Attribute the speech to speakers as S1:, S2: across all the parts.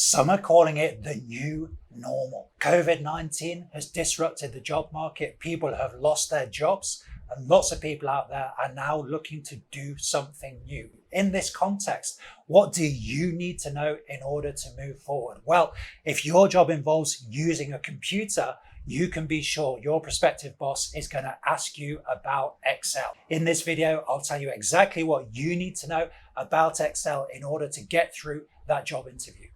S1: Some are calling it the new normal. COVID-19 has disrupted the job market. People have lost their jobs, and lots of people out there are now looking to do something new. In this context, what do you need to know in order to move forward? Well, if your job involves using a computer, you can be sure your prospective boss is going to ask you about Excel. In this video, I'll tell you exactly what you need to know about Excel in order to get through that job interview.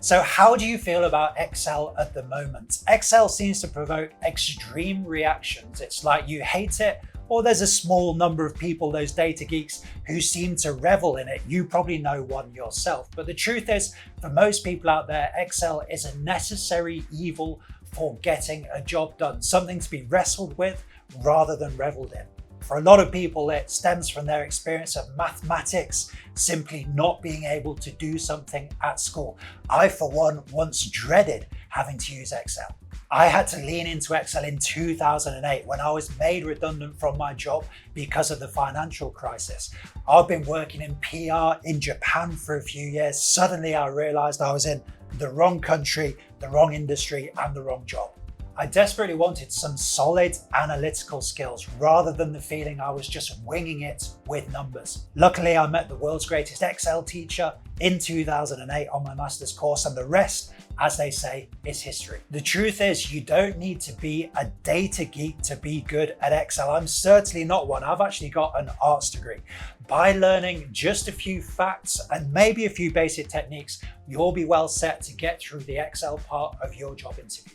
S1: So how do you feel about Excel at the moment? Excel seems to provoke extreme reactions. It's like you hate it, or there's a small number of people, those data geeks, who seem to revel in it. You probably know one yourself. But the truth is, for most people out there, Excel is a necessary evil for getting a job done, something to be wrestled with rather than reveled in. For a lot of people, it stems from their experience of mathematics, simply not being able to do something at school. I, for one, once dreaded having to use Excel. I had to lean into Excel in 2008 when I was made redundant from my job because of the financial crisis. I've been working in PR in Japan for a few years. Suddenly I realized I was in the wrong country, the wrong industry, and the wrong job. I desperately wanted some solid analytical skills rather than the feeling I was just winging it with numbers. Luckily, I met the world's greatest Excel teacher in 2008 on my master's course, and the rest, as they say, is history. The truth is, you don't need to be a data geek to be good at Excel. I'm certainly not one. I've actually got an arts degree. By learning just a few facts and maybe a few basic techniques, you'll be well set to get through the Excel part of your job interview.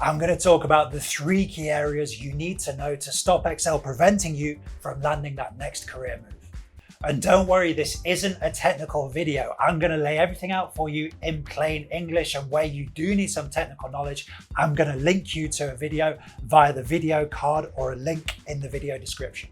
S1: I'm going to talk about the 3 key areas you need to know to stop Excel preventing you from landing that next career move. And don't worry, this isn't a technical video. I'm going to lay everything out for you in plain English, and where you do need some technical knowledge, I'm going to link you to a video via the video card or a link in the video description.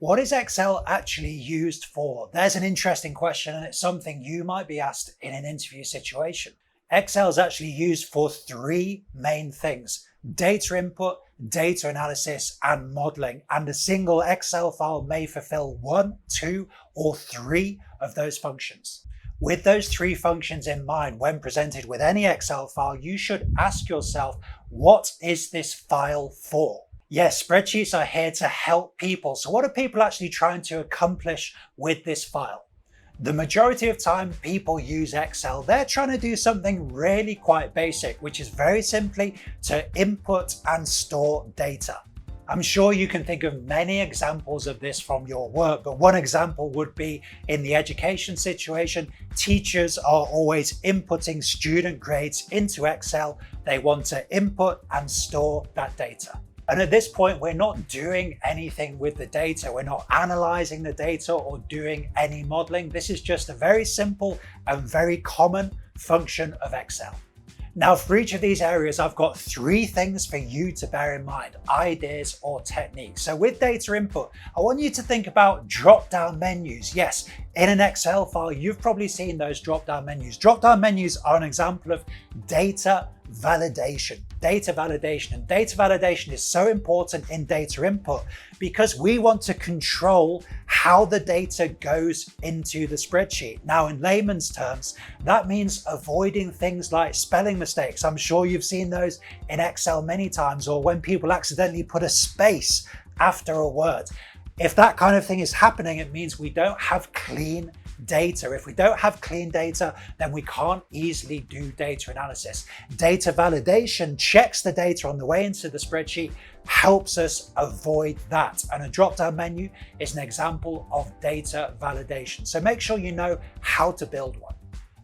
S1: What is Excel actually used for? There's an interesting question, and it's something you might be asked in an interview situation. Excel is actually used for 3 main things: data input, data analysis, and modeling. And a single Excel file may fulfill 1, 2, or 3 of those functions. With those 3 functions in mind, when presented with any Excel file, you should ask yourself, what is this file for? Yes, spreadsheets are here to help people. So what are people actually trying to accomplish with this file? The majority of time people use Excel, they're trying to do something really quite basic, which is very simply to input and store data. I'm sure you can think of many examples of this from your work, but one example would be in the education situation. Teachers are always inputting student grades into Excel. They want to input and store that data. And at this point, we're not doing anything with the data. We're not analyzing the data or doing any modeling. This is just a very simple and very common function of Excel. Now, for each of these areas, I've got 3 things for you to bear in mind, ideas or techniques. So with data input, I want you to think about drop-down menus. Yes, in an Excel file, you've probably seen those drop-down menus. Drop-down menus are an example of data validation. Data validation. And data validation is so important in data input because we want to control how the data goes into the spreadsheet. Now, in layman's terms, that means avoiding things like spelling mistakes. I'm sure you've seen those in Excel many times, or when people accidentally put a space after a word. If that kind of thing is happening, it means we don't have clean data. If we don't have clean data, then we can't easily do data analysis. Data validation checks the data on the way into the spreadsheet, helps us avoid that. And a drop-down menu is an example of data validation. So make sure you know how to build one.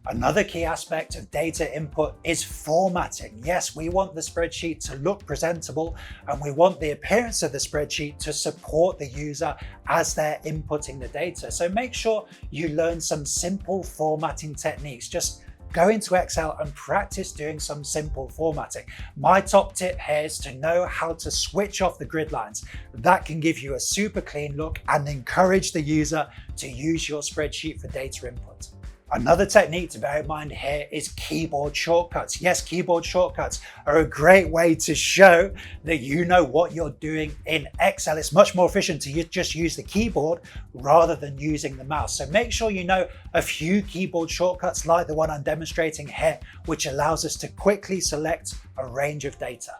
S1: Another key aspect of data input is formatting. Yes, we want the spreadsheet to look presentable, and we want the appearance of the spreadsheet to support the user as they're inputting the data. So make sure you learn some simple formatting techniques. Just go into Excel and practice doing some simple formatting. My top tip here is to know how to switch off the grid lines. That can give you a super clean look and encourage the user to use your spreadsheet for data input. Another technique to bear in mind here is keyboard shortcuts. Yes, keyboard shortcuts are a great way to show that you know what you're doing in Excel. It's much more efficient to just use the keyboard rather than using the mouse. So make sure you know a few keyboard shortcuts like the one I'm demonstrating here, which allows us to quickly select a range of data.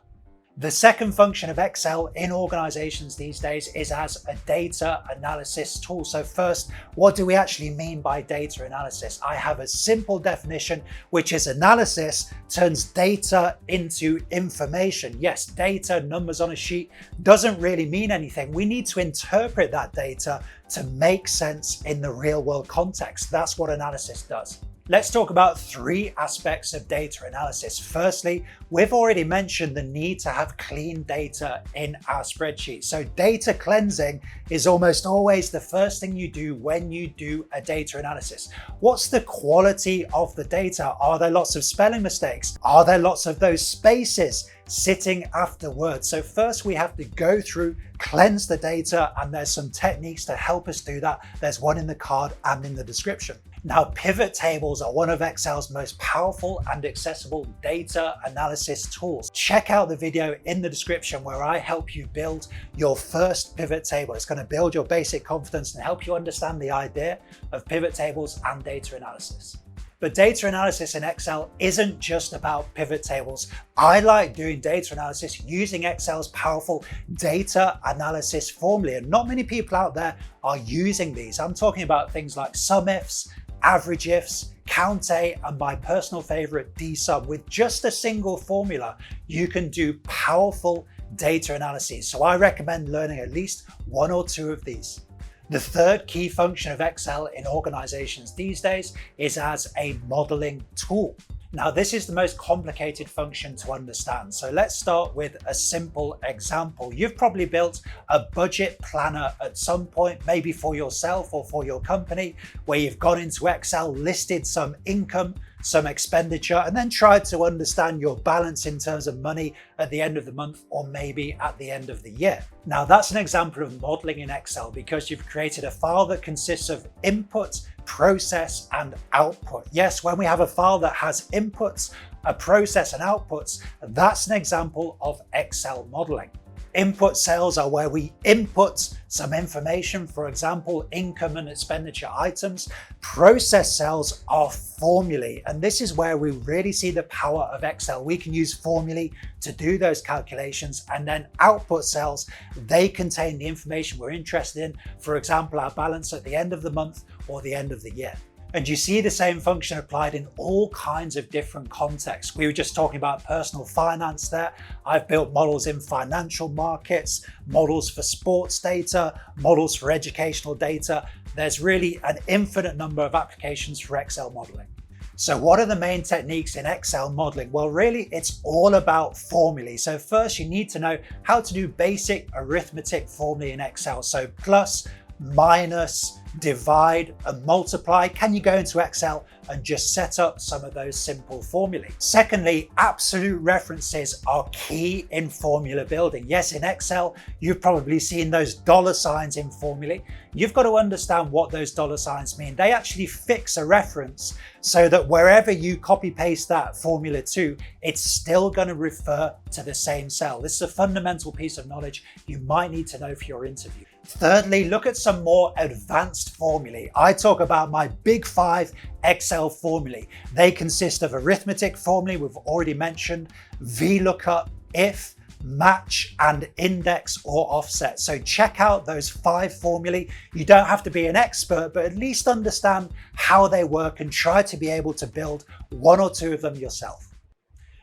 S1: The second function of Excel in organizations these days is as a data analysis tool. So first, what do we actually mean by data analysis? I have a simple definition, which is analysis turns data into information. Yes, data, numbers on a sheet, doesn't really mean anything. We need to interpret that data to make sense in the real world context. That's what analysis does. Let's talk about three aspects of data analysis. Firstly, we've already mentioned the need to have clean data in our spreadsheet. So data cleansing is almost always the first thing you do when you do a data analysis. What's the quality of the data? Are there lots of spelling mistakes? Are there lots of those spaces sitting after words? So first we have to go through, cleanse the data, and there's some techniques to help us do that. There's one in the card and in the description. Now, pivot tables are one of Excel's most powerful and accessible data analysis tools. Check out the video in the description where I help you build your first pivot table. It's going to build your basic confidence and help you understand the idea of pivot tables and data analysis. But data analysis in Excel isn't just about pivot tables. I like doing data analysis using Excel's powerful data analysis formula. And not many people out there are using these. I'm talking about things like sum ifs, average ifs, count A, and my personal favorite, dsum. With just a single formula, you can do powerful data analyses. So I recommend learning at least one or two of these. The third key function of Excel in organizations these days is as a modeling tool. Now, this is the most complicated function to understand. So let's start with a simple example. You've probably built a budget planner at some point, maybe for yourself or for your company, where you've gone into Excel, listed some income, some expenditure, and then tried to understand your balance in terms of money at the end of the month or maybe at the end of the year. Now, that's an example of modeling in Excel because you've created a file that consists of input, process, and output. Yes, when we have a file that has inputs, a process, and outputs, that's an example of Excel modeling. Input cells are where we input some information, for example, income and expenditure items. Process cells are formulae, and this is where we really see the power of Excel. We can use formulae to do those calculations, and then output cells, they contain the information we're interested in, for example, our balance at the end of the month or the end of the year. And you see the same function applied in all kinds of different contexts. We were just talking about personal finance there. I've built models in financial markets, models for sports data, models for educational data. There's really an infinite number of applications for Excel modeling. So what are the main techniques in Excel modeling? Well, really, it's all about formulae. So first, you need to know how to do basic arithmetic formulae in Excel. So plus, minus, divide, and multiply. Can you go into Excel and just set up some of those simple formulae? Secondly, absolute references are key in formula building. Yes, in Excel, you've probably seen those dollar signs in formulae. You've got to understand what those dollar signs mean. They actually fix a reference so that wherever you copy paste that formula to, it's still going to refer to the same cell. This is a fundamental piece of knowledge you might need to know for your interview. Thirdly, look at some more advanced formulae. I talk about my big 5 Excel formulae. They consist of arithmetic formulae, we've already mentioned, VLOOKUP, if, match, and index or offset. So check out those 5 formulae. You don't have to be an expert, but at least understand how they work and try to be able to build one or two of them yourself.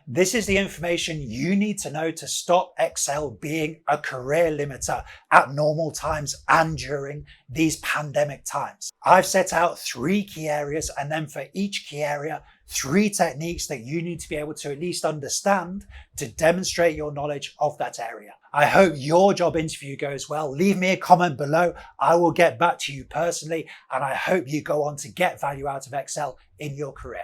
S1: This is the information you need to know to stop Excel being a career limiter at normal times and during these pandemic times. I've set out 3 key areas, and then for each key area, 3 techniques that you need to be able to at least understand to demonstrate your knowledge of that area. I hope your job interview goes well. Leave me a comment below. I will get back to you personally, and I hope you go on to get value out of Excel in your career.